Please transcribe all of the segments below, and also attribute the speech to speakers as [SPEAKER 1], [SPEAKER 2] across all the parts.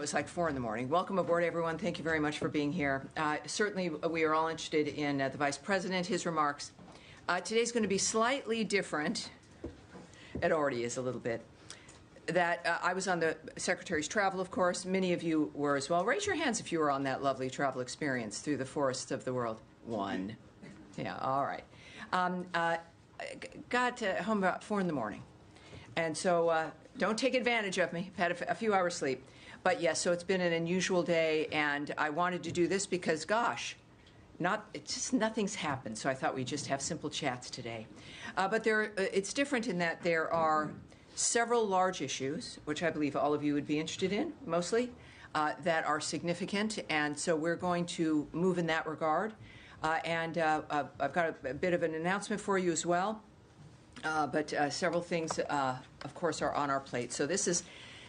[SPEAKER 1] was like 4 in the morning. Welcome aboard, everyone. Thank you very much for being here. Certainly, we are all interested in the Vice President, his remarks. Today's going to be slightly different. It already is a little bit. I was on the Secretary's travel, of course. Many of you were as well. Raise your hands if you were on that lovely travel experience through the forests of the world. One. Yeah, all right. Got home about 4 in the morning. And so don't take advantage of me. I've had a few hours sleep. But yes, so it's been an unusual day, and I wanted to do this because, gosh, nothing's happened. So I thought we'd just have simple chats today. But it's different in that there are several large issues, which I believe all of you would be interested in, mostly, that are significant. And so we're going to move in that regard. And I've got a bit of an announcement for you as well. But several things, of course, are on our plate. So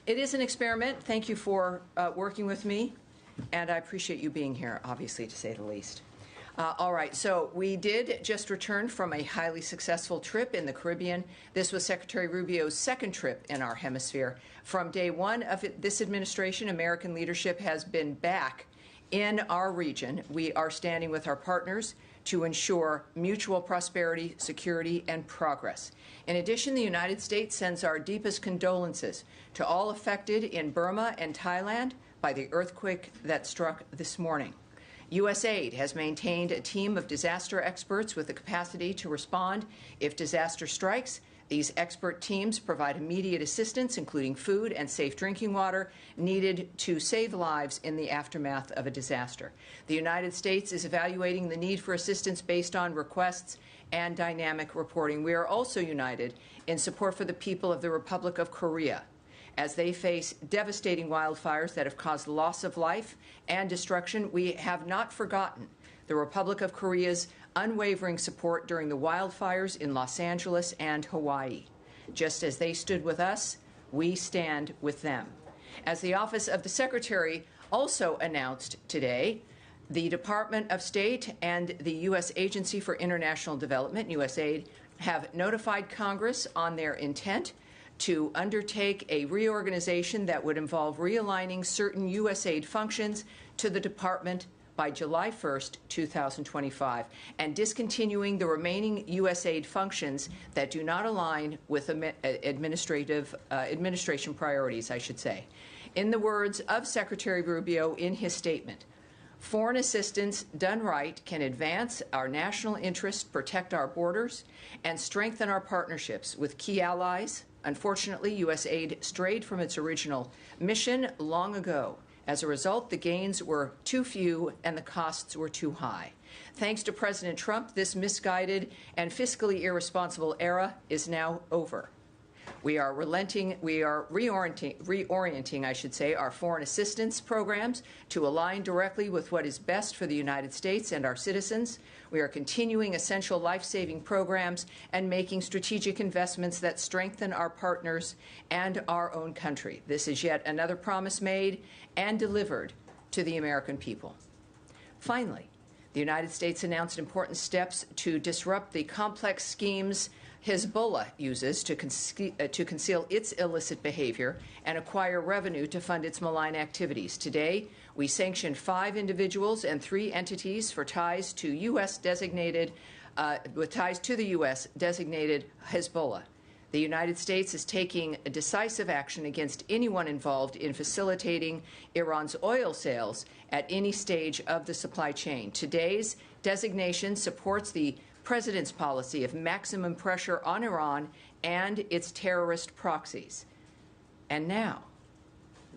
[SPEAKER 1] it is an experiment. Thank you for working with me. And I appreciate you being here, obviously, to say the least. All right, so we did just return from a highly successful trip in the Caribbean. This was Secretary Rubio's second trip in our hemisphere. From day one of this administration, American leadership has been back in our region. We are standing with our partners to ensure mutual prosperity, security, and progress. In addition, the United States sends our deepest condolences to all affected in Burma and Thailand by the earthquake that struck this morning. USAID has maintained a team of disaster experts with the capacity to respond if disaster strikes. These expert teams provide immediate assistance, including food and safe drinking water, needed to save lives in the aftermath of a disaster. The United States is evaluating the need for assistance based on requests and dynamic reporting. We are also united in support for the people of the Republic of Korea as they face devastating wildfires that have caused loss of life and destruction. We have not forgotten the Republic of Korea's unwavering support during the wildfires in Los Angeles and Hawaii. Just as they stood with us, we stand with them. As the Office of the Secretary also announced today, the Department of State and the U.S. Agency for International Development, USAID, have notified Congress on their intent to undertake a reorganization that would involve realigning certain USAID functions to the department by July 1st, 2025, and discontinuing the remaining USAID functions that do not align with administration priorities, I should say. In the words of Secretary Rubio in his statement, foreign assistance done right can advance our national interests, protect our borders, and strengthen our partnerships with key allies. Unfortunately, USAID strayed from its original mission long ago. As a result, the gains were too few and the costs were too high. Thanks to President Trump, this misguided and fiscally irresponsible era is now over. We are reorienting, I should say, our foreign assistance programs to align directly with what is best for the United States and our citizens. We are continuing essential life-saving programs and making strategic investments that strengthen our partners and our own country. This is yet another promise made and delivered to the American people. Finally, the United States announced important steps to disrupt the complex schemes Hezbollah uses to conceal its illicit behavior and acquire revenue to fund its malign activities. Today, we sanctioned 5 individuals and 3 entities for ties to the U.S. designated Hezbollah. The United States is taking decisive action against anyone involved in facilitating Iran's oil sales at any stage of the supply chain. Today's designation supports the President's policy of maximum pressure on Iran and its terrorist proxies. And now,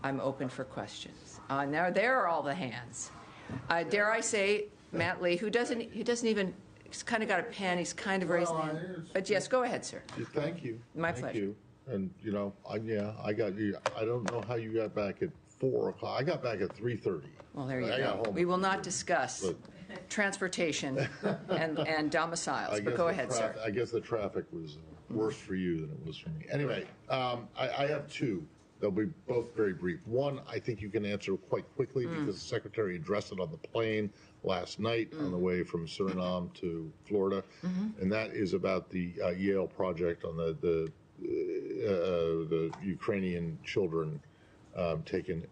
[SPEAKER 1] I'm open for questions. Now, there are all the hands. Dare I say, Matt Lee, who doesn't even... He's kind of got a pen. He's kind of raised hand. But yes, go ahead, sir.
[SPEAKER 2] Thank you.
[SPEAKER 1] My pleasure.
[SPEAKER 2] Thank you. And, you know, I got you. I don't know how you got back at 4 o'clock. I got back at 3:30.
[SPEAKER 1] Well, there you go. We will not discuss transportation and domiciles. But go ahead, sir.
[SPEAKER 2] I guess the traffic was worse for you than it was for me. Anyway, I have 2. They'll be both very brief. One, I think you can answer quite quickly because the Secretary addressed it on the plane last night on the way from Suriname to Florida, and that is about the Yale project on the Ukrainian children taken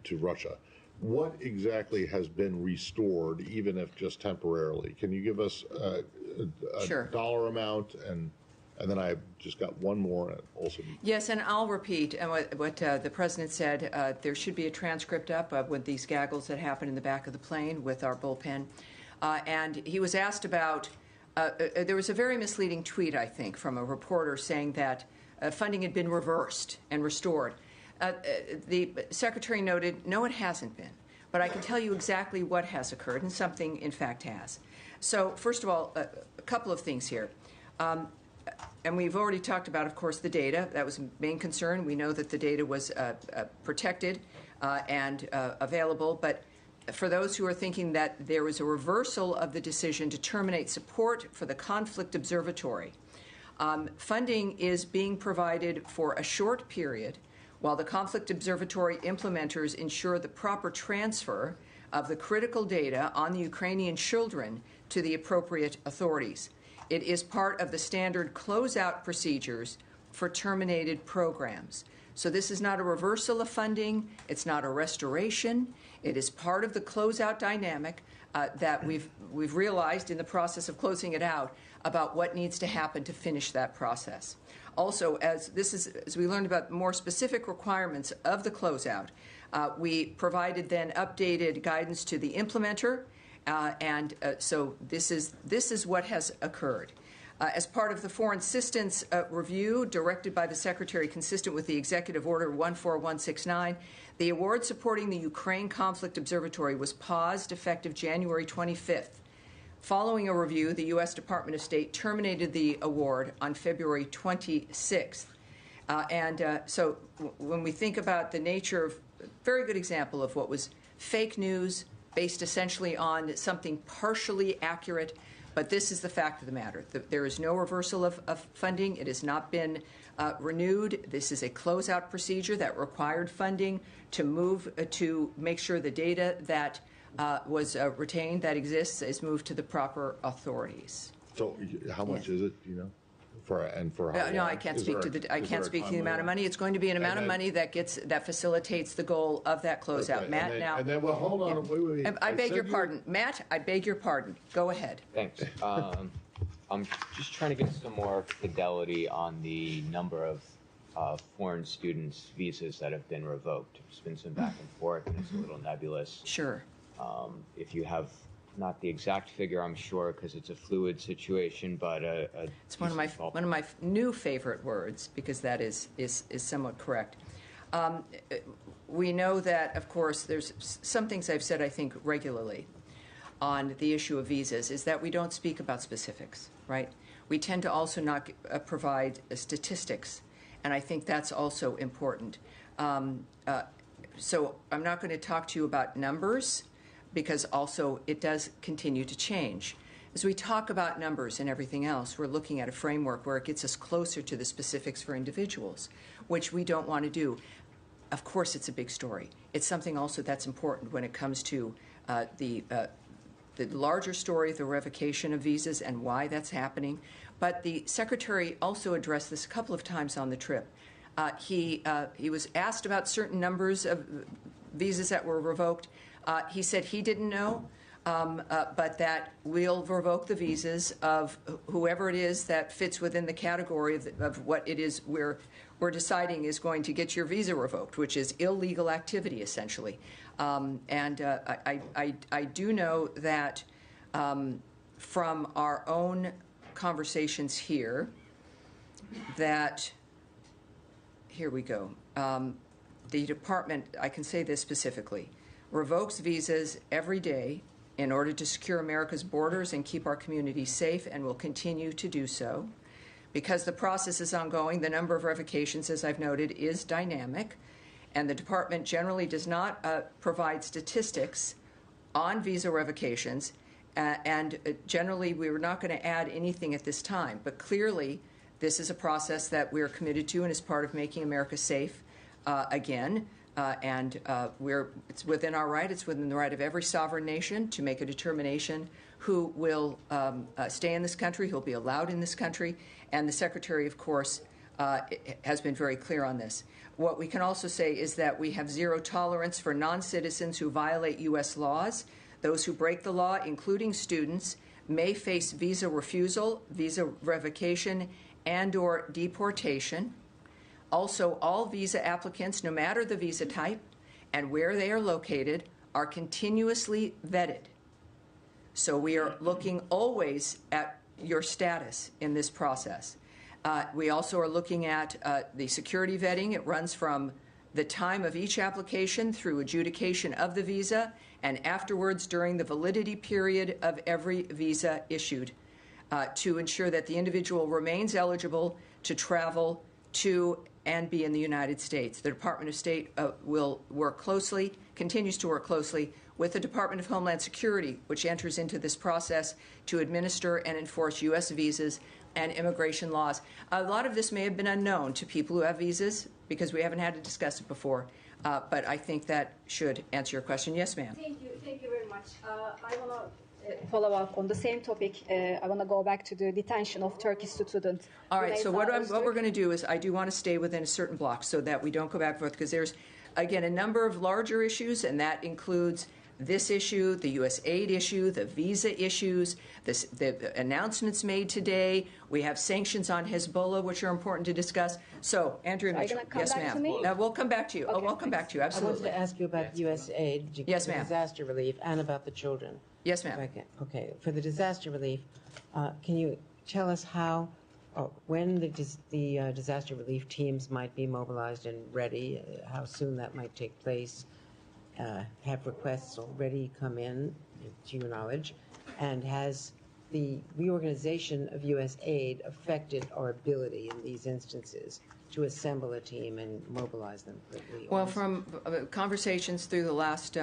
[SPEAKER 2] to Russia. What exactly has been restored, even if just temporarily? Can you give us a
[SPEAKER 1] Sure.
[SPEAKER 2] dollar amount? And then I've just got one more also.
[SPEAKER 1] Yes, and I'll repeat what the President said. There should be a transcript up of with these gaggles that happened in the back of the plane with our bullpen. And he was asked about, there was a very misleading tweet, I think, from a reporter saying that funding had been reversed and restored. The Secretary noted, no, it hasn't been. But I can tell you exactly what has occurred, and something, in fact, has. So, first of all, a couple of things here. And we've already talked about, of course, the data. That was a main concern. We know that the data was protected and available. But for those who are thinking that there was a reversal of the decision to terminate support for the Conflict Observatory, funding is being provided for a short period while the Conflict Observatory implementers ensure the proper transfer of the critical data on the Ukrainian children to the appropriate authorities. It is part of the standard closeout procedures for terminated programs. So this is not a reversal of funding. It's not a restoration. It is part of the closeout dynamic that we've realized in the process of closing it out about what needs to happen to finish that process. Also, as we learned about more specific requirements of the closeout, we provided then updated guidance to the implementer, so this is what has occurred. As part of the foreign assistance review directed by the Secretary consistent with the Executive Order 14169, the award supporting the Ukraine Conflict Observatory was paused effective January 25th. Following a review, the U.S. Department of State terminated the award on February 26th. So when we think about the nature of, a very good example of what was fake news based essentially on something partially accurate, but this is the fact of the matter. There is no reversal of funding. It has not been renewed. This is a closeout procedure that required funding to move to make sure the data that was retained, that exists, is moved to the proper authorities.
[SPEAKER 2] So how much is it, do you know? For how
[SPEAKER 1] no,
[SPEAKER 2] long?
[SPEAKER 1] I can't
[SPEAKER 2] Is
[SPEAKER 1] speak
[SPEAKER 2] there
[SPEAKER 1] to
[SPEAKER 2] a-
[SPEAKER 1] I
[SPEAKER 2] is
[SPEAKER 1] can't
[SPEAKER 2] there a
[SPEAKER 1] speak to
[SPEAKER 2] time
[SPEAKER 1] the amount of
[SPEAKER 2] limit?
[SPEAKER 1] money. It's going to be an amount of
[SPEAKER 2] then-
[SPEAKER 1] money that facilitates the goal of that closeout.
[SPEAKER 2] Okay,
[SPEAKER 1] Matt,
[SPEAKER 2] and then, well, hold on, wait.
[SPEAKER 1] I beg
[SPEAKER 2] said
[SPEAKER 1] your
[SPEAKER 2] you-
[SPEAKER 1] pardon. Matt, I beg your pardon. Go ahead.
[SPEAKER 3] Thanks. I'm just trying to get some more fidelity on the number of foreign students' visas that have been revoked. There's been some back and forth, and it's a little nebulous.
[SPEAKER 1] Sure.
[SPEAKER 3] If you have not the exact figure, I'm sure, because it's a fluid situation, but
[SPEAKER 1] It's one of my new favorite words because that is somewhat correct. We know that, of course, there's some things I've said, I think, regularly on the issue of visas is that we don't speak about specifics, right? We tend to also not provide statistics, and I think that's also important. So I'm not going to talk to you about numbers because also it does continue to change. As we talk about numbers and everything else, we're looking at a framework where it gets us closer to the specifics for individuals, which we don't want to do. Of course, it's a big story. It's something also that's important when it comes to the larger story of the revocation of visas and why that's happening. But the Secretary also addressed this a couple of times on the trip. He was asked about certain numbers of visas that were revoked. He said he didn't know, but that we'll revoke the visas of whoever it is that fits within the category of what it is we're deciding is going to get your visa revoked, which is illegal activity, essentially. I do know that from our own conversations here, that, here we go, the department, I can say this specifically, revokes visas every day in order to secure America's borders and keep our communities safe, and will continue to do so. Because the process is ongoing, the number of revocations, as I've noted, is dynamic, and the department generally does not provide statistics on visa revocations, and generally we were not going to add anything at this time. But clearly, this is a process that we're committed to and is part of making America safe again. It's within our right, it's within the right of every sovereign nation to make a determination who will stay in this country, who will be allowed in this country. And the Secretary, of course, has been very clear on this. What we can also say is that we have zero tolerance for non-citizens who violate U.S. laws. Those who break the law, including students, may face visa refusal, visa revocation, and/or deportation. Also, all visa applicants, no matter the visa type and where they are located, are continuously vetted. So we are looking always at your status in this process. We also are looking at the security vetting. It runs from the time of each application through adjudication of the visa and afterwards during the validity period of every visa issued to ensure that the individual remains eligible to travel to and be in the United States. The Department of State will work closely, continues to work closely with the Department of Homeland Security, which enters into this process to administer and enforce U.S. visas and immigration laws. A lot of this may have been unknown to people who have visas because we haven't had to discuss it before, but I think that should answer your question. Yes, ma'am.
[SPEAKER 4] Thank you very much. I want to follow up on the same topic. I want to go back to the detention of Turkish students.
[SPEAKER 1] All right, so what we're going to do is I do want to stay within a certain block so that we don't go back and forth, because there's, again, a number of larger issues, and that includes this issue, the U.S. aid issue, the visa issues, the announcements made today. We have sanctions on Hezbollah, which are important to discuss. So, Andrea Mitchell. Yes, ma'am. We'll come back to you.
[SPEAKER 4] Okay,
[SPEAKER 1] we'll come back to you. Absolutely.
[SPEAKER 5] I wanted to ask you about U.S. aid,
[SPEAKER 1] Yes, ma'am.
[SPEAKER 5] disaster relief, and about the children.
[SPEAKER 1] Yes, ma'am.
[SPEAKER 5] Okay. For the disaster relief, can you tell us how, when the disaster relief teams might be mobilized and ready, how soon that might take place? Have requests already come in, to your knowledge? And has the reorganization of U.S. aid affected our ability in these instances to assemble a team and mobilize them quickly?
[SPEAKER 1] Well, from conversations through the last,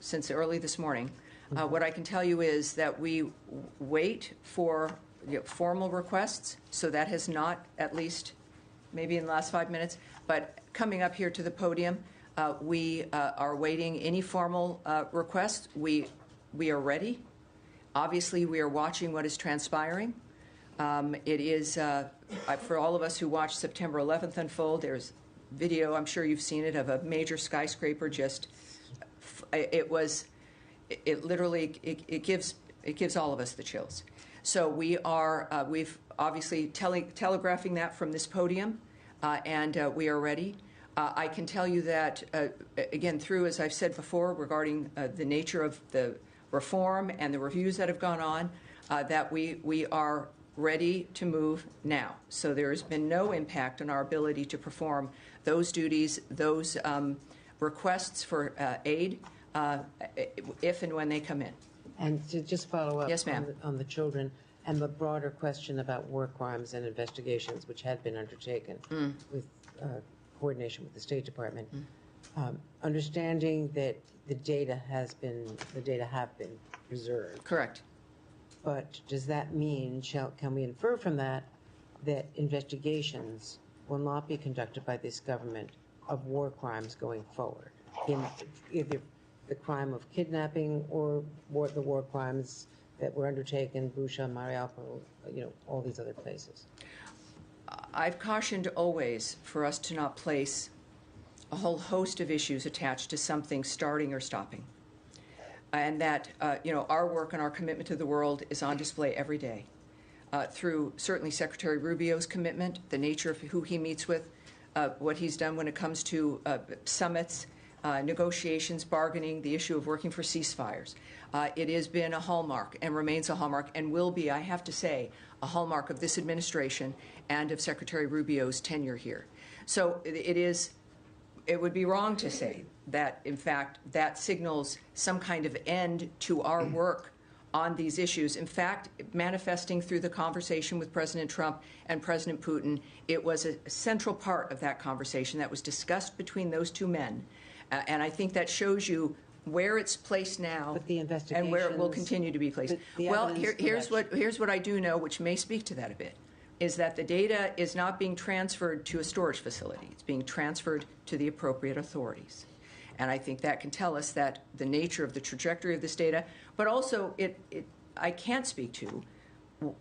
[SPEAKER 1] since early this morning, what I can tell you is that we wait for formal requests, so that has not, at least maybe in the last 5 minutes, but coming up here to the podium, we are waiting any formal requests. We are ready. Obviously, we are watching what is transpiring. It is, for all of us who watched September 11th unfold, there's video, I'm sure you've seen it, of a major skyscraper just, it gives all of us the chills. So we've obviously telegraphing that from this podium, and we are ready. I can tell you that, again, through, as I've said before, regarding the nature of the reform and the reviews that have gone on, that we are ready to move now. So there has been no impact on our ability to perform those duties, those requests for aid, if and when they come in.
[SPEAKER 5] And to just follow up,
[SPEAKER 1] yes, ma'am,
[SPEAKER 5] on the children and the broader question about war crimes and investigations, which had been undertaken with coordination with the State Department, understanding that the data have been preserved.
[SPEAKER 1] Correct.
[SPEAKER 5] But does that mean, can we infer from that investigations will not be conducted by this government of war crimes going forward, in either the crime of kidnapping or the war crimes that were undertaken, Busha, Mariupol, all these other places?
[SPEAKER 1] I've cautioned always for us to not place a whole host of issues attached to something starting or stopping. And that, our work and our commitment to the world is on display every day through certainly Secretary Rubio's commitment, the nature of who he meets with, what he's done when it comes to summits, negotiations, bargaining, the issue of working for ceasefires. It has been a hallmark and remains a hallmark and will be, I have to say, a hallmark of this administration and of Secretary Rubio's tenure here. So it would be wrong to say that, in fact, that signals some kind of end to our work on these issues. In fact, manifesting through the conversation with President Trump and President Putin, it was a central part of that conversation that was discussed between those two men. And I think that shows you where it's placed now and where it will continue to be placed. Well, here's what I do know, which may speak to that a bit, is that the data is not being transferred to a storage facility. It's being transferred to the appropriate authorities. And I think that can tell us that the nature of the trajectory of this data, but also I can't speak to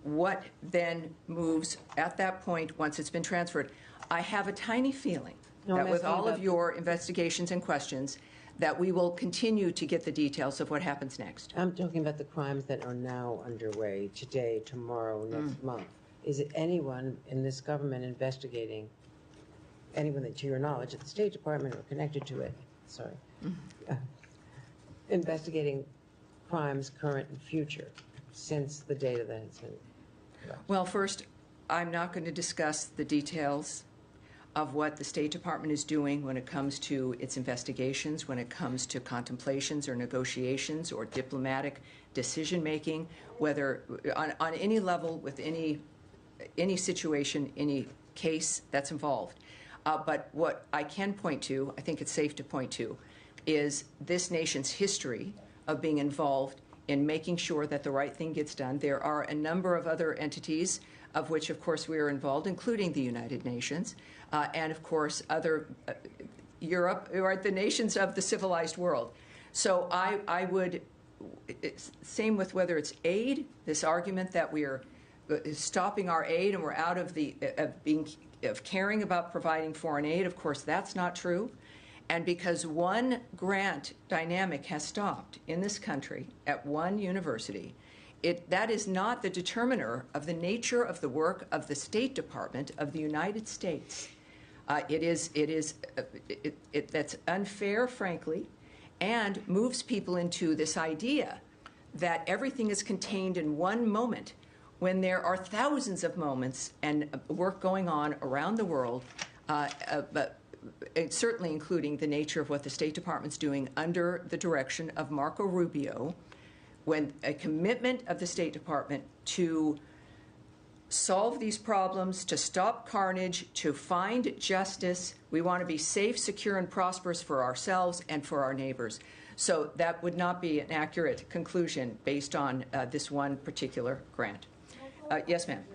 [SPEAKER 1] what then moves at that point once it's been transferred? I have a tiny feeling
[SPEAKER 5] No, I'm
[SPEAKER 1] that with
[SPEAKER 5] asking
[SPEAKER 1] all of
[SPEAKER 5] about
[SPEAKER 1] your investigations and questions, that we will continue to get the details of what happens next.
[SPEAKER 5] I'm talking about the crimes that are now underway today, tomorrow, next month. Is it anyone in this government investigating, anyone that, to your knowledge, at the State Department or connected to it, investigating crimes current and future since the data that has been?
[SPEAKER 1] Well, first, I'm not going to discuss the details of what the State Department is doing when it comes to its investigations, when it comes to contemplations or negotiations or diplomatic decision-making, whether on any level with any situation, any case that's involved. But what I can point to, I think it's safe to point to, is this nation's history of being involved in making sure that the right thing gets done. There are a number of other entities of which, of course, we are involved, including the United Nations, and, of course, other Europe, or the nations of the civilized world. So I would, same with whether it's aid, this argument that we are stopping our aid and we're out of of caring about providing foreign aid. Of course, that's not true. And because one grant dynamic has stopped in this country at one university, that is not the determiner of the nature of the work of the State Department of the United States. That's unfair, frankly, and moves people into this idea that everything is contained in one moment when there are thousands of moments and work going on around the world, but certainly including the nature of what the State Department's doing under the direction of Marco Rubio, when a commitment of the State Department to solve these problems, to stop carnage, to find justice. We want to be safe, secure, and prosperous for ourselves and for our neighbors. So that would not be an accurate conclusion based on this one particular grant. Yes, ma'am.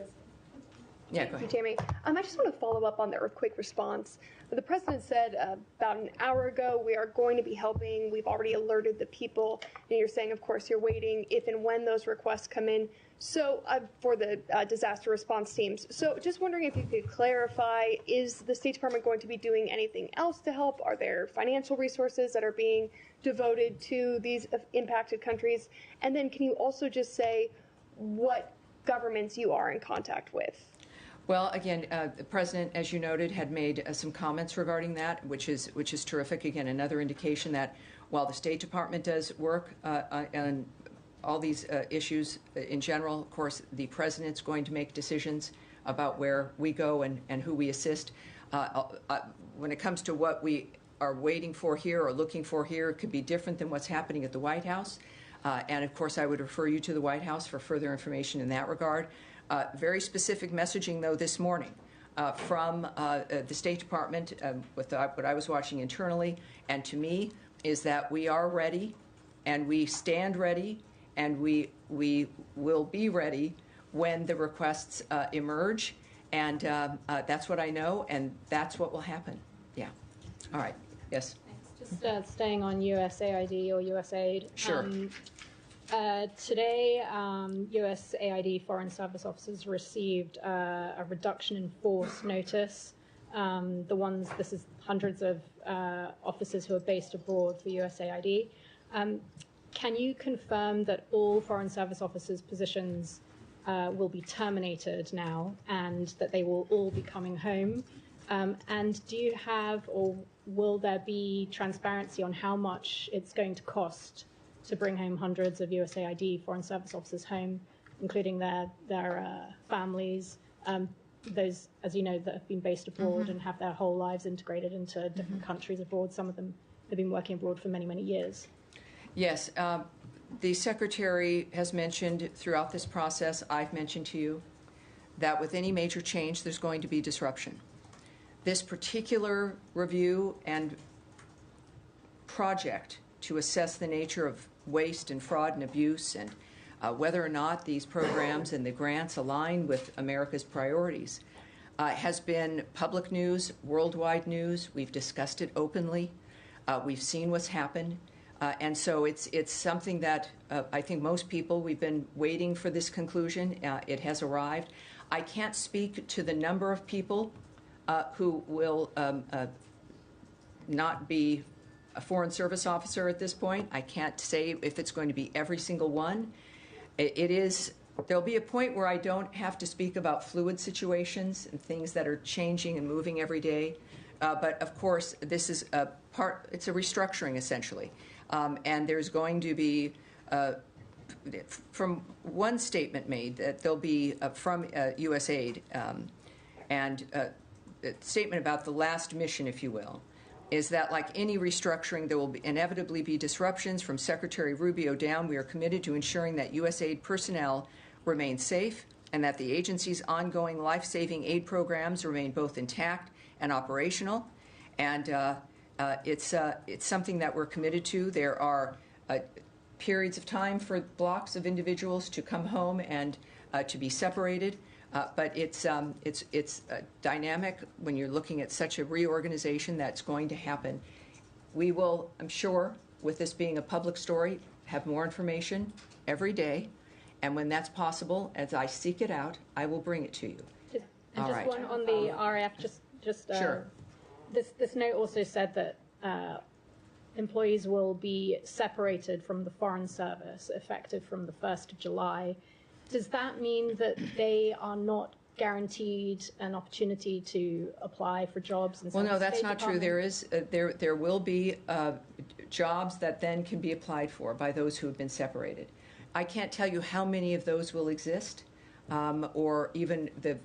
[SPEAKER 1] Yeah, go ahead.
[SPEAKER 6] Thank you, Tammy. I just want to follow up on the earthquake response. The president said about an hour ago, we are going to be helping. We've already alerted the people. And you're saying, of course, you're waiting if and when those requests come in. So for the disaster response teams. So just wondering if you could clarify, is the State Department going to be doing anything else to help? Are there financial resources that are being devoted to these impacted countries? And then can you also just say what governments you are in contact with?
[SPEAKER 1] Well, again, the president, as you noted, had made some comments regarding that, which is terrific. Again, another indication that while the State Department does work on all these issues in general, of course, the president's going to make decisions about where we go and who we assist. When it comes to what we are waiting for here or looking for here, it could be different than what's happening at the White House. And, of course, I would refer you to the White House for further information in that regard. Very specific messaging, though, this morning from the State Department, with what I was watching internally, and to me, is that we are ready, and we stand ready, and we will be ready when the requests emerge. And that's what I know, and that's what will happen. Yeah. All right. Yes.
[SPEAKER 7] Just staying on USAID or USAID.
[SPEAKER 1] Sure.
[SPEAKER 7] Today, USAID Foreign Service officers received a reduction in force notice. This is hundreds of officers who are based abroad for USAID. Can you confirm that all Foreign Service officers' positions will be terminated now and that they will all be coming home? And do you have, or will there be transparency on how much it's going to cost to bring home hundreds of USAID Foreign Service officers home, including their families, those, as you know, that have been based abroad and have their whole lives integrated into different countries abroad? Some of them have been working abroad for many, many years.
[SPEAKER 1] Yes. The Secretary has mentioned throughout this process, I've mentioned to you, that with any major change, there's going to be disruption. This particular review and project to assess the nature of waste and fraud and abuse and whether or not these programs and the grants align with America's priorities has been public news, worldwide news. We've discussed it openly. We've seen what's happened. And so it's something that I think most people, we've been waiting for this conclusion. It has arrived. I can't speak to the number of people who will not be a Foreign Service officer at this point. I can't say if it's going to be every single one. There'll be a point where I don't have to speak about fluid situations and things that are changing and moving every day. But of course, this is it's a restructuring essentially. And there's going to be, from one statement made, that there'll be from USAID, and a statement about the last mission, if you will, is that like any restructuring, there will inevitably be disruptions. From Secretary Rubio down, we are committed to ensuring that USAID personnel remain safe and that the agency's ongoing life-saving aid programs remain both intact and operational. And it's something that we're committed to. There are periods of time for blocks of individuals to come home and to be separated. But it's dynamic when you're looking at such a reorganization that's going to happen. We will, I'm sure, with this being a public story, have more information every day. And when that's possible, as I seek it out, I will bring it to you.
[SPEAKER 7] And
[SPEAKER 1] All
[SPEAKER 7] just
[SPEAKER 1] right.
[SPEAKER 7] one on the RAF,
[SPEAKER 1] Sure.
[SPEAKER 7] This note also said that employees will be separated from the Foreign Service effective from the 1st of July. Does that mean that they are not guaranteed an opportunity to apply for jobs?
[SPEAKER 1] Well, no, that's not true. There will be jobs that then can be applied for by those who have been separated. I can't tell you how many of those will exist, or even the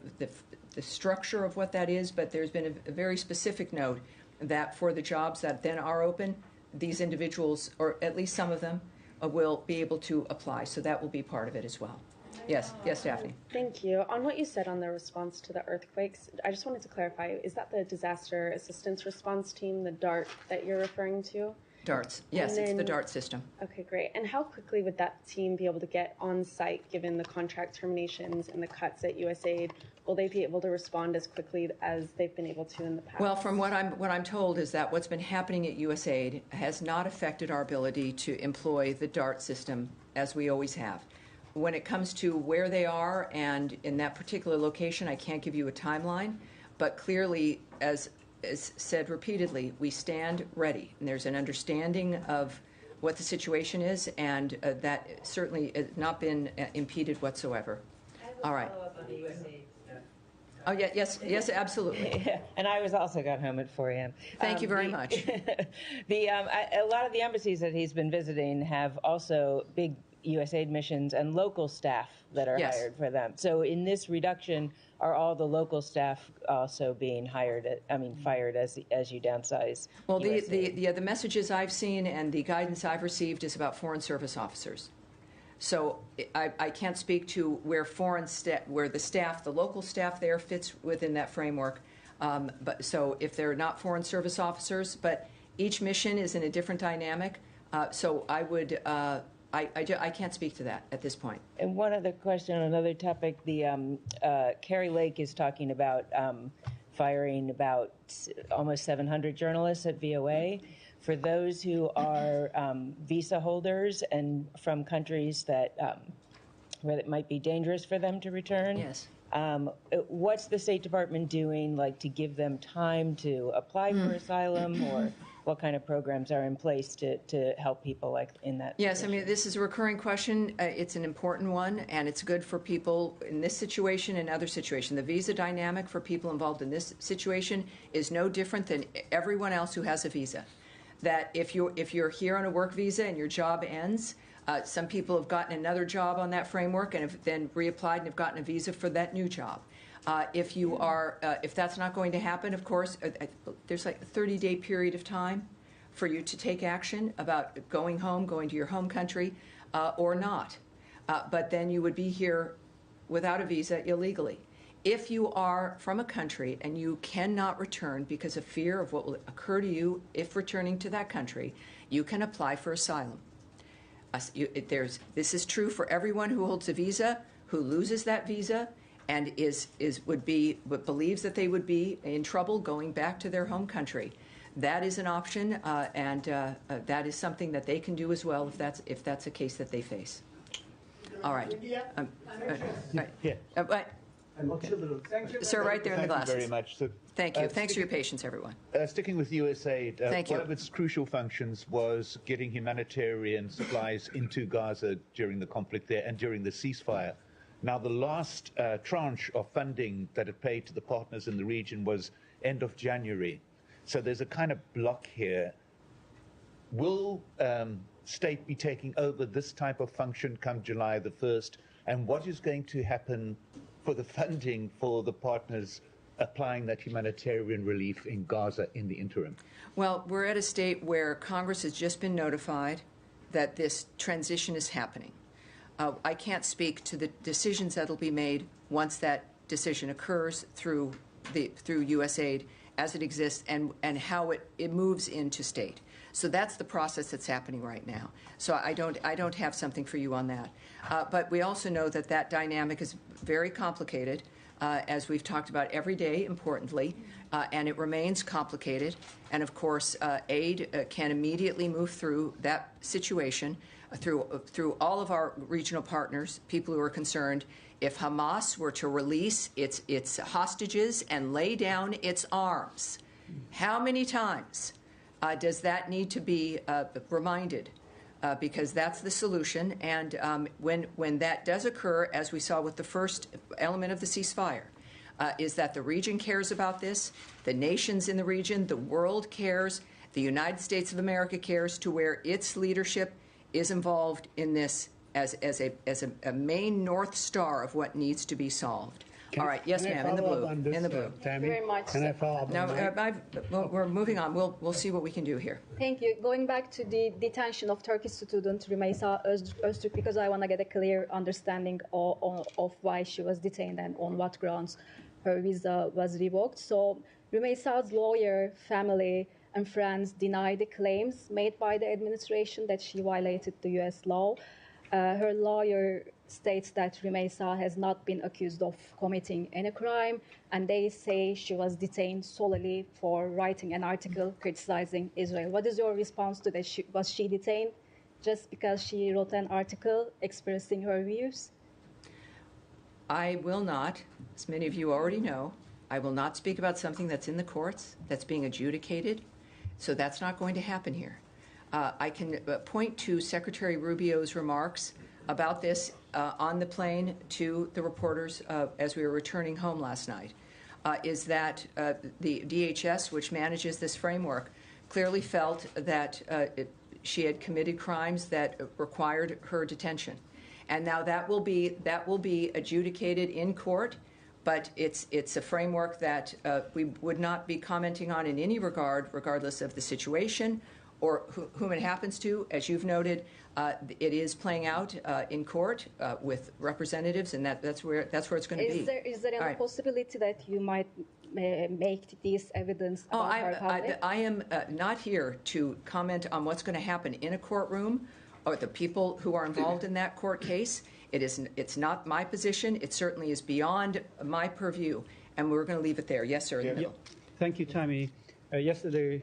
[SPEAKER 1] structure of what that is, but there's been a very specific note that for the jobs that then are open, these individuals, or at least some of them, will be able to apply. So that will be part of it as well. Yes, Daphne.
[SPEAKER 8] Thank you. On what you said on the response to the earthquakes, I just wanted to clarify, is that the Disaster Assistance Response Team, the DART, that you're referring to?
[SPEAKER 1] DARTs. Yes, it's the DART system.
[SPEAKER 8] Okay, great. And how quickly would that team be able to get on site given the contract terminations and the cuts at USAID? Will they be able to respond as quickly as they've been able to in the past?
[SPEAKER 1] Well, from what I'm told is that what's been happening at USAID has not affected our ability to employ the DART system as we always have. When it comes to where they are and in that particular location, I can't give you a timeline, but clearly, as said repeatedly, we stand ready. And there's an understanding of what the situation is, and that certainly has not been impeded whatsoever. All right. Oh, yeah, yes, absolutely.
[SPEAKER 9] Yeah, and I was also got home at 4 a.m.
[SPEAKER 1] Thank you very much.
[SPEAKER 9] A lot of the embassies that he's been visiting have also big USAID missions and local staff that are hired for them. So in this reduction, are all the local staff also being fired as you downsize?
[SPEAKER 1] Well, the messages I've seen and the guidance I've received is about Foreign Service officers. So I can't speak to where the local staff there fits within that framework. But so if they're not Foreign Service officers, but each mission is in a different dynamic. So I would. I can't speak to that at this point.
[SPEAKER 9] And one other question on another topic, Carrie Lake is talking about firing about almost 700 journalists at VOA. For those who are visa holders and from countries that where it might be dangerous for them to return,
[SPEAKER 1] yes.
[SPEAKER 9] What's the State Department doing, like, to give them time to apply for asylum, or what kind of programs are in place to help people like in that
[SPEAKER 1] Yes,
[SPEAKER 9] position?
[SPEAKER 1] I mean, this is a recurring question. It's an important one, and it's good for people in this situation and other situations. The visa dynamic for people involved in this situation is no different than everyone else who has a visa. That if you're here on a work visa and your job ends, some people have gotten another job on that framework and have then reapplied and have gotten a visa for that new job. If that's not going to happen, of course, there's like a 30-day period of time for you to take action about going home, going to your home country, or not. But then you would be here without a visa illegally. If you are from a country and you cannot return because of fear of what will occur to you if returning to that country, you can apply for asylum. This is true for everyone who holds a visa, who loses that visa, and believes that they would be in trouble going back to their home country. that is an option, and that is something that they can do as well if that's a case that they face. All right. But, sir, right there in the glasses.
[SPEAKER 10] Thank you very much. So,
[SPEAKER 1] Thank you. Thanks for your patience, everyone.
[SPEAKER 10] Sticking with USAID,
[SPEAKER 1] Thank you.
[SPEAKER 10] one of its crucial functions was getting humanitarian supplies into Gaza during the conflict there and during the ceasefire. Now, the last tranche of funding that it paid to the partners in the region was end of January. So there's a kind of block here. Will state be taking over this type of function come July the 1st? And what is going to happen for the funding for the partners applying that humanitarian relief in Gaza in the interim?
[SPEAKER 1] Well, we're at a state where Congress has just been notified that this transition is happening. I can't speak to the decisions that will be made once that decision occurs through USAID as it exists and how it moves into state. So that's the process that's happening right now. So I don't have something for you on that. But we also know that dynamic is very complicated, as we've talked about every day, importantly, and it remains complicated. And of course, aid can immediately move through that situation through all of our regional partners, people who are concerned. If Hamas were to release its hostages and lay down its arms, how many times does that need to be reminded? Because that's the solution. And when that does occur, as we saw with the first element of the ceasefire, is that the region cares about this, the nations in the region, the world cares, the United States of America cares, to where its leadership is involved in this as a main North Star of what needs to be solved. All right, yes, ma'am, in the blue. In the blue.
[SPEAKER 6] Thank you very much.
[SPEAKER 11] Can I follow up?
[SPEAKER 1] No, we're moving on. We'll see what we can do here.
[SPEAKER 4] Thank you. Going back to the detention of Turkish student Rümeysa Öztürk, because I want to get a clear understanding of why she was detained and on what grounds her visa was revoked. So Rümeysa's lawyer, family, and friends deny the claims made by the administration that she violated the U.S. law. Her lawyer states that Rümeysa has not been accused of committing any crime, and they say she was detained solely for writing an article criticizing Israel. What is your response to that? Was she detained just because she wrote an article expressing her views?
[SPEAKER 1] I will not, as many of you already know, I will not speak about something that's in the courts, that's being adjudicated, so that's not going to happen here. I can point to Secretary Rubio's remarks about this on the plane to the reporters as we were returning home last night, is that the DHS, which manages this framework, clearly felt that she had committed crimes that required her detention. And now that will be adjudicated in court, but it's a framework that we would not be commenting on in any regard, regardless of the situation or whom it happens to. As you've noted, it is playing out in court with representatives, and that's where it's going to be.
[SPEAKER 4] Is there any possibility that you might make this evidence about her public?
[SPEAKER 1] I am not here to comment on what's going to happen in a courtroom or the people who are involved in that court case. It's not my position. It certainly is beyond my purview, and we're going to leave it there. Yes, sir, in the middle.
[SPEAKER 11] Thank you, Tammy. Yesterday,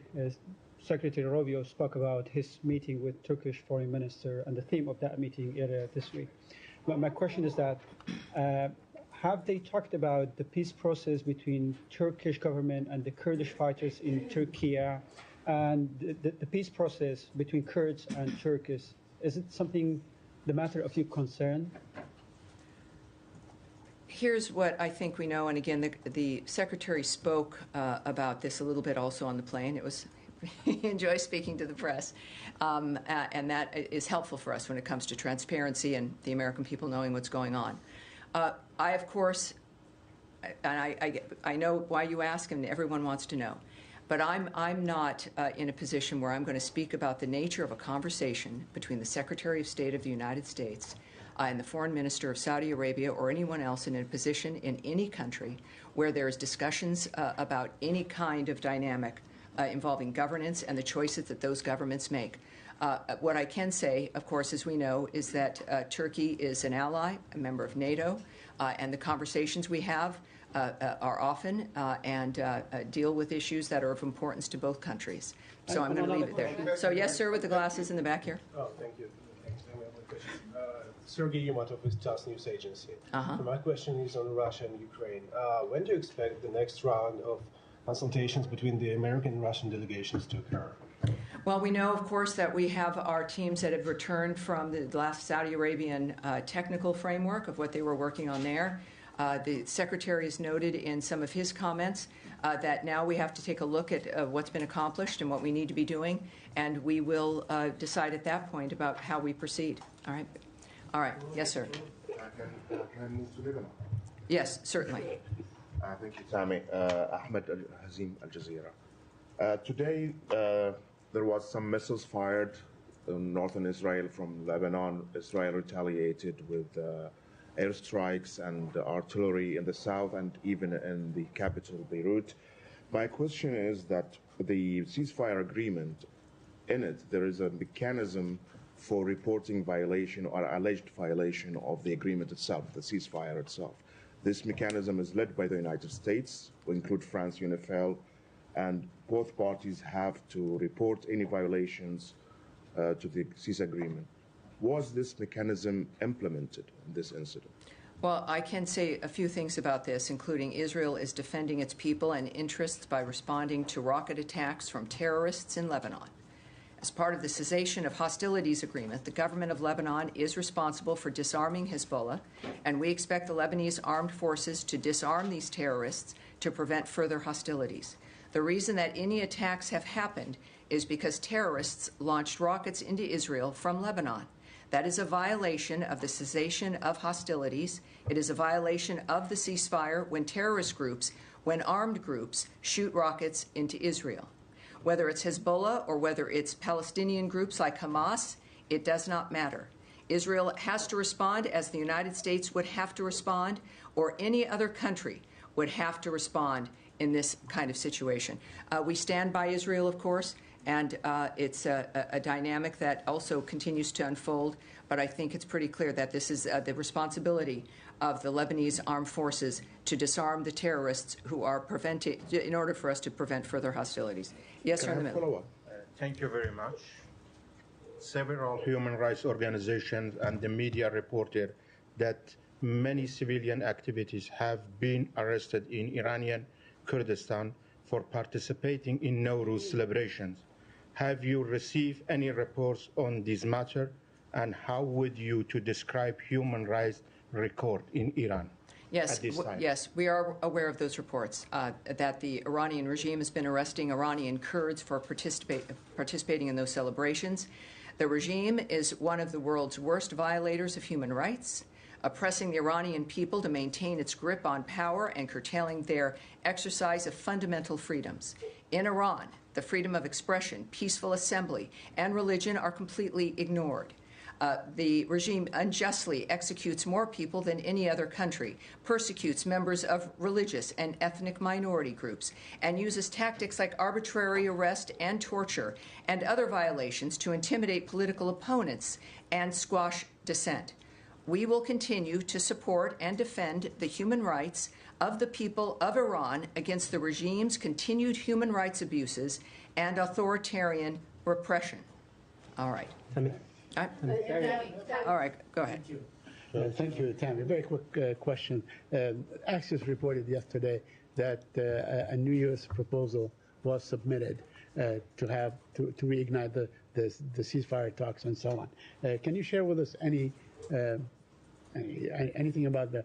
[SPEAKER 11] Secretary Rubio spoke about his meeting with Turkish Foreign Minister and the theme of that meeting earlier this week. My question is that have they talked about the peace process between Turkish government and the Kurdish fighters in Turkey, and the peace process between Kurds and Turkish? Is it something, the matter of your concern?
[SPEAKER 1] Here's what I think we know, and again, the Secretary spoke about this a little bit also on the plane. He enjoys speaking to the press, and that is helpful for us when it comes to transparency and the American people knowing what's going on. I, of course, and I know why you ask, and everyone wants to know, but I'm not in a position where I'm going to speak about the nature of a conversation between the Secretary of State of the United States and the Foreign Minister of Saudi Arabia or anyone else in a position in any country where there's discussions about any kind of dynamic involving governance and the choices that those governments make. What I can say, of course, as we know, is that Turkey is an ally, a member of NATO, and the conversations we have are often and deal with issues that are of importance to both countries. So I'm going to leave it there. So yes, sir, with the glasses in the back here.
[SPEAKER 12] Oh, thank you. Thanks. Sergey Yumatov with TASS News Agency. So my question is on Russia and Ukraine. When do you expect the next round of consultations between the American and Russian delegations to occur?
[SPEAKER 1] Well, we know, of course, that we have our teams that have returned from the last Saudi Arabian technical framework of what they were working on there. The Secretary has noted in some of his comments that now we have to take a look at what's been accomplished and what we need to be doing, and we will decide at that point about how we proceed. All right? All right. Yes, sir.
[SPEAKER 13] Can I move to Lebanon?
[SPEAKER 1] Yes, certainly.
[SPEAKER 13] Thank you, Tammy. Ahmed Hazim, Al Jazeera. Today, there was some missiles fired in northern Israel from Lebanon. Israel retaliated with airstrikes and artillery in the south and even in the capital, Beirut. My question is that the ceasefire agreement, in it, there is a mechanism for reporting violation or alleged violation of the agreement itself, the ceasefire itself. This mechanism is led by the United States, will include France, UNIFIL, and both parties have to report any violations to the cease agreement. Was this mechanism implemented in this incident?
[SPEAKER 1] Well, I can say a few things about this, including Israel is defending its people and interests by responding to rocket attacks from terrorists in Lebanon. As part of the cessation of hostilities agreement, the government of Lebanon is responsible for disarming Hezbollah, and we expect the Lebanese armed forces to disarm these terrorists to prevent further hostilities. The reason that any attacks have happened is because terrorists launched rockets into Israel from Lebanon. That is a violation of the cessation of hostilities. It is a violation of the ceasefire when terrorist groups, when armed groups, shoot rockets into Israel. Whether it's Hezbollah or whether it's Palestinian groups like Hamas, it does not matter. Israel has to respond as the United States would have to respond, or any other country would have to respond in this kind of situation. We stand by Israel, of course, and it's a dynamic that also continues to unfold, but I think it's pretty clear that this is the responsibility of the Lebanese armed forces to disarm the terrorists who are preventing, in order for us to prevent further hostilities. Yes, sir, in the middle.
[SPEAKER 14] Thank you very much. Several human rights organizations and the media reported that many civilian activities have been arrested in Iranian Kurdistan for participating in Nowruz celebrations. Have you received any reports on this matter, and how would you to describe human rights record in Iran?
[SPEAKER 1] Yes, yes, we are aware of those reports, that the Iranian regime has been arresting Iranian Kurds for participating in those celebrations. The regime is one of the world's worst violators of human rights, oppressing the Iranian people to maintain its grip on power and curtailing their exercise of fundamental freedoms. In Iran, the freedom of expression, peaceful assembly, and religion are completely ignored. The regime unjustly executes more people than any other country, persecutes members of religious and ethnic minority groups, and uses tactics like arbitrary arrest and torture and other violations to intimidate political opponents and squash dissent. We will continue to support and defend the human rights of the people of Iran against the regime's continued human rights abuses and authoritarian repression. All right. All right, go ahead.
[SPEAKER 15] Thank you, Tammy. Very quick question. Axios reported yesterday that a new U.S. proposal was submitted to reignite the ceasefire talks and so on. Can you share with us anything about the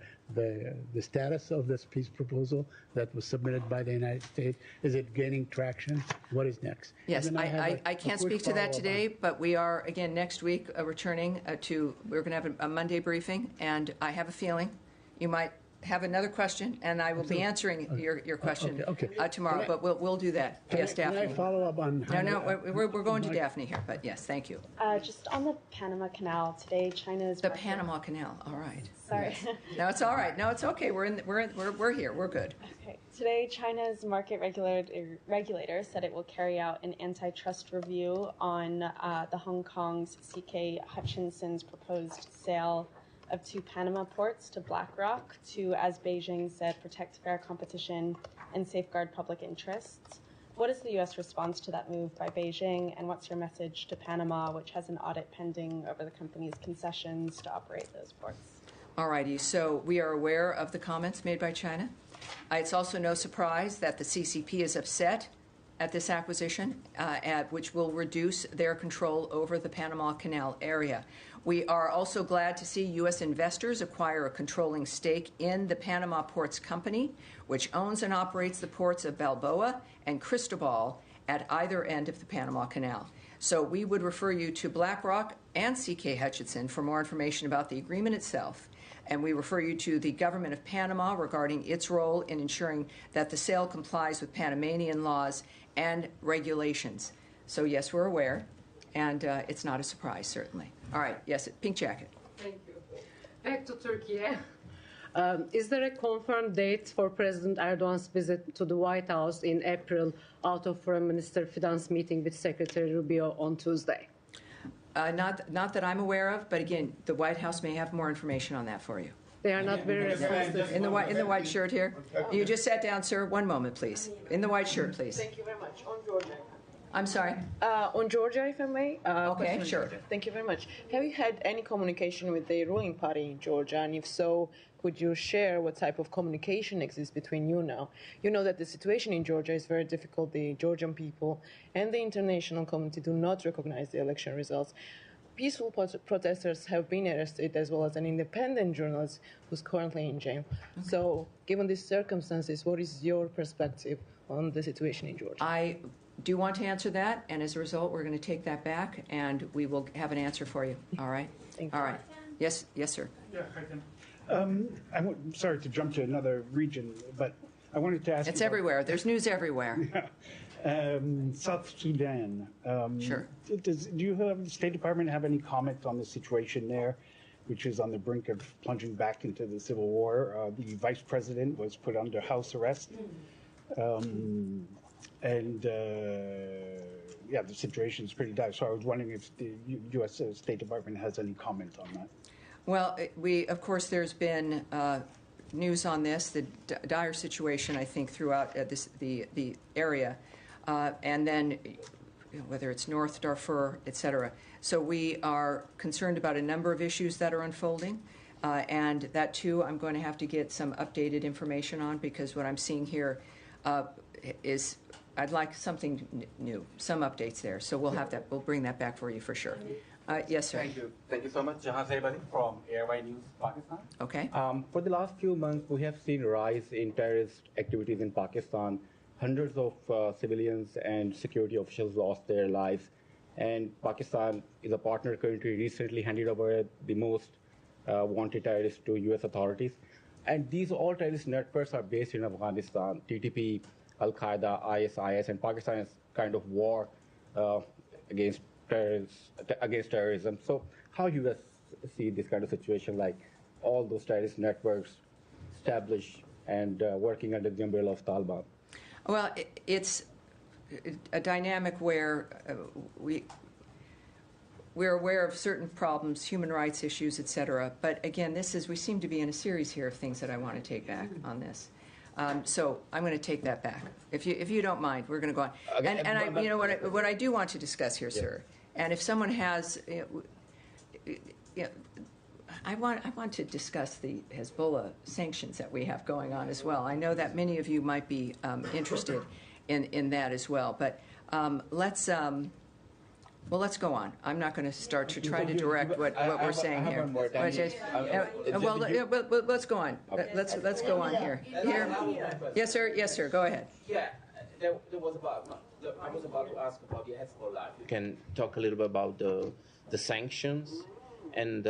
[SPEAKER 15] status of this peace proposal that was submitted by the United States? Is it gaining traction? What is next?
[SPEAKER 1] Yes, I can't speak to that today, but we are, again, next week returning we're going to have a Monday briefing, and I have a feeling you might have another question, and I will be answering your question tomorrow, but we'll do that. Yes, Daphne.
[SPEAKER 15] Can I follow up on...
[SPEAKER 1] No, we're going to Daphne here, but yes, thank you.
[SPEAKER 8] Just on the Panama Canal, today China's...
[SPEAKER 1] The Panama Canal, all right.
[SPEAKER 8] Sorry.
[SPEAKER 1] Yes. No, it's all right. No, it's okay. We're here. We're good.
[SPEAKER 8] Okay. Today, China's market regulator said it will carry out an antitrust review on the Hong Kong's C.K. Hutchinson's proposed sale of 2 Panama ports to BlackRock to, as Beijing said, protect fair competition and safeguard public interests. What is the U.S. response to that move by Beijing, and what's your message to Panama, which has an audit pending over the company's concessions to operate those ports?
[SPEAKER 1] All righty. So we are aware of the comments made by China. It's also no surprise that the CCP is upset at this acquisition, which will reduce their control over the Panama Canal area. We are also glad to see U.S. investors acquire a controlling stake in the Panama Ports Company, which owns and operates the ports of Balboa and Cristobal at either end of the Panama Canal. So we would refer you to BlackRock and C.K. Hutchison for more information about the agreement itself. And we refer you to the government of Panama regarding its role in ensuring that the sale complies with Panamanian laws and regulations. So yes, we're aware, and it's not a surprise, certainly. All right, yes, pink jacket.
[SPEAKER 16] Thank you. Back to Turkey. Is there a confirmed date for President Erdogan's visit to the White House in April out of Foreign Minister Fidan's meeting with Secretary Rubio on Tuesday?
[SPEAKER 1] Not that I'm aware of, but again, the White House may have more information on that for you.
[SPEAKER 16] They are not very responsive.
[SPEAKER 1] In the white shirt here? You just sat down, sir. One moment, please. In the white shirt, please.
[SPEAKER 16] Thank you very much. On Georgia.
[SPEAKER 1] I'm sorry?
[SPEAKER 16] On Georgia, if I may.
[SPEAKER 1] Okay, sure.
[SPEAKER 16] Thank you very much. Have you had any communication with the ruling party in Georgia? And if so, could you share what type of communication exists between you now? You know that the situation in Georgia is very difficult. The Georgian people and the international community do not recognize the election results. Peaceful protesters have been arrested, as well as an independent journalist who's currently in jail. Okay. So, given these circumstances, what is your perspective on the situation in Georgia?
[SPEAKER 1] I do want to answer that, and as a result, we're going to take that back, and we will have an answer for you. All right?
[SPEAKER 16] Thank you.
[SPEAKER 1] All right. Yes, sir.
[SPEAKER 11] Yeah, hi, Tim. I'm sorry to jump to another region, but I wanted to ask
[SPEAKER 1] It's everywhere. There's news everywhere.
[SPEAKER 11] South Sudan.
[SPEAKER 1] Sure.
[SPEAKER 11] Do you have the State Department have any comment on the situation there, which is on the brink of plunging back into the civil war? The vice president was put under house arrest. The situation is pretty dire. So I was wondering if the U.S. State Department has any comment on that.
[SPEAKER 1] Well, of course, there's been news on this, the dire situation, I think, throughout the area, and then whether it's North Darfur, et cetera. So we are concerned about a number of issues that are unfolding, and that, too, I'm going to have to get some updated information on, because what I'm seeing here is I'd like something new, some updates there. So we'll have that. We'll bring that back for you for sure. Yes, sir.
[SPEAKER 17] Thank you. Thank you so much, Jahan Saibali from ARY News, Pakistan.
[SPEAKER 1] Okay.
[SPEAKER 17] For the last few months, we have seen a rise in terrorist activities in Pakistan. Hundreds of civilians and security officials lost their lives. And Pakistan is a partner country, recently handed over the most wanted terrorists to U.S. authorities. And these all terrorist networks are based in Afghanistan, TTP, Al-Qaeda, ISIS, and Pakistan is kind of war against terrorism. So how you guys see this kind of situation, like all those terrorist networks established and working under the umbrella of Taliban?
[SPEAKER 1] Well, it's a dynamic where we're aware of certain problems, human rights issues, et cetera. But again, we seem to be in a series here of things that I want to take back on this. So I'm going to take that back. If you don't mind, we're going to go on. Okay. What I do want to discuss here, sir, and if someone has, I want to discuss the Hezbollah sanctions that we have going on as well. I know that many of you might be interested in that as well. But let's go on. I'm not going to start to try to direct what we're saying here. Let's go on. Let's go on here. Yes, sir. Yes, sir. Go ahead.
[SPEAKER 17] Yeah, there was I was about to ask about the Hezbollah. You can talk a little bit about the sanctions and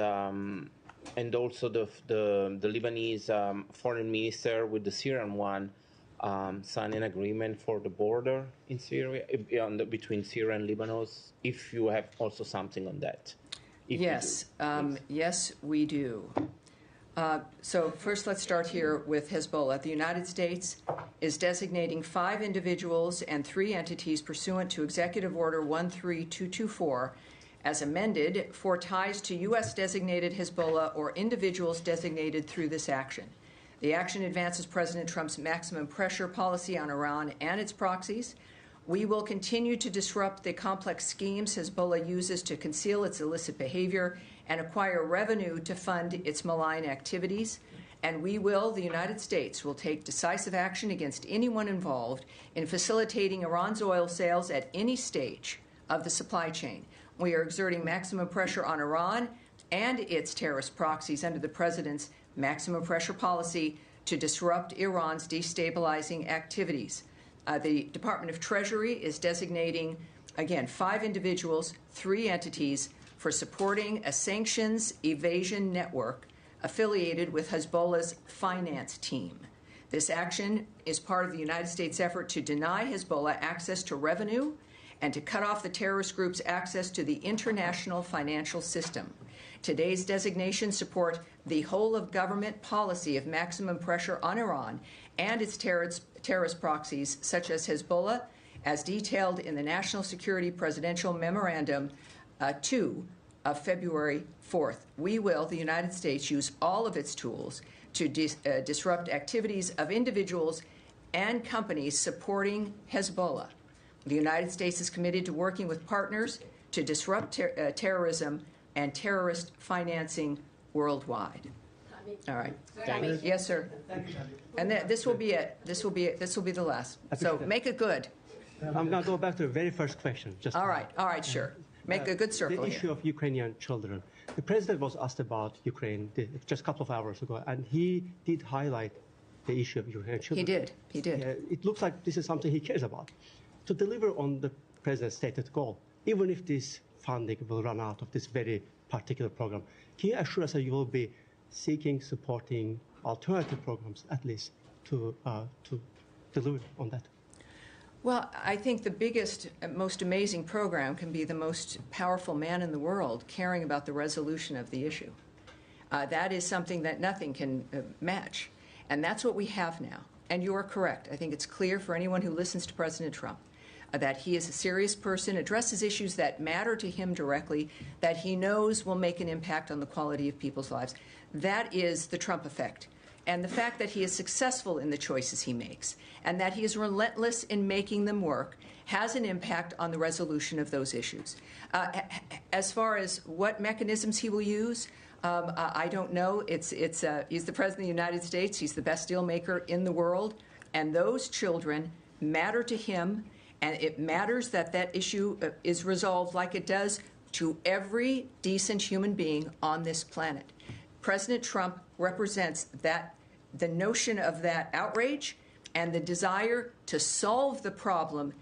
[SPEAKER 17] also the Lebanese foreign minister with the Syrian one signed an agreement for the border in Syria between Syria and Lebanon. If you have also something on that.
[SPEAKER 1] Yes, yes, we do. So first, let's start here with Hezbollah. The United States is designating 5 individuals and 3 entities pursuant to Executive Order 13224 as amended, for ties to U.S. designated Hezbollah or individuals designated through this action. The action advances President Trump's maximum pressure policy on Iran and its proxies. We will continue to disrupt the complex schemes Hezbollah uses to conceal its illicit behavior and acquire revenue to fund its malign activities. And we will, the United States, will take decisive action against anyone involved in facilitating Iran's oil sales at any stage of the supply chain. We are exerting maximum pressure on Iran and its terrorist proxies under the President's maximum pressure policy to disrupt Iran's destabilizing activities. The Department of Treasury is designating, again, 5 individuals, 3 entities for supporting a sanctions evasion network affiliated with Hezbollah's finance team. This action is part of the United States' effort to deny Hezbollah access to revenue and to cut off the terrorist group's access to the international financial system. Today's designations support the whole-of-government policy of maximum pressure on Iran and its terrorist proxies, such as Hezbollah, as detailed in the National Security Presidential Memorandum 2 of February 4th. We will, the United States, use all of its tools to disrupt activities of individuals and companies supporting Hezbollah. The United States is committed to working with partners to disrupt terrorism and terrorist financing worldwide. All right.
[SPEAKER 18] Tammy.
[SPEAKER 1] Yes, sir. And this will be it. This will be the last. So make it good.
[SPEAKER 18] I'm going to go back to the very first question.
[SPEAKER 1] All right, sure. Make a good circle
[SPEAKER 18] The issue
[SPEAKER 1] here.
[SPEAKER 18] of Ukrainian children. The president was asked about Ukraine just a couple of hours ago, and he did highlight the issue of Ukrainian children.
[SPEAKER 1] He did.
[SPEAKER 18] It looks like this is something he cares about. To deliver on the president's stated goal, even if this funding will run out of this very particular program, can you assure us that you will be seeking, supporting alternative programs, at least, to deliver on that?
[SPEAKER 1] Well, I think the biggest, most amazing program can be the most powerful man in the world caring about the resolution of the issue. That is something that nothing can match. And that's what we have now. And you are correct. I think it's clear for anyone who listens to President Trump that he is a serious person, addresses issues that matter to him directly, that he knows will make an impact on the quality of people's lives. That is the Trump effect. And the fact that he is successful in the choices he makes and that he is relentless in making them work has an impact on the resolution of those issues. As far as what mechanisms he will use, I don't know. He's the President of the United States. He's the best deal maker in the world. And those children matter to him. And it matters that that issue is resolved like it does to every decent human being on this planet. President Trump represents the notion of that outrage and the desire to solve the problem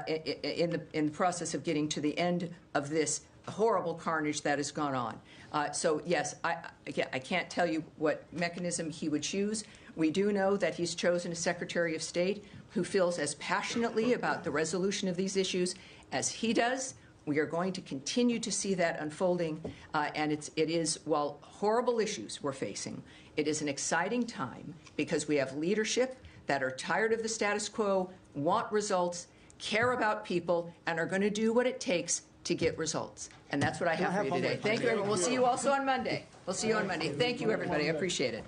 [SPEAKER 1] in the process of getting to the end of this horrible carnage that has gone on. So, yes, I can't tell you what mechanism he would choose. We do know that he's chosen a Secretary of State who feels as passionately about the resolution of these issues as he does. We are going to continue to see that unfolding, and it is, while horrible issues we're facing, it is an exciting time because we have leadership that are tired of the status quo, want results, care about people, and are going to do what it takes to get results. And that's what I have for you today. Thank you, everyone. We'll see you also on Monday. We'll see you on Monday. Thank you, everybody. I appreciate it.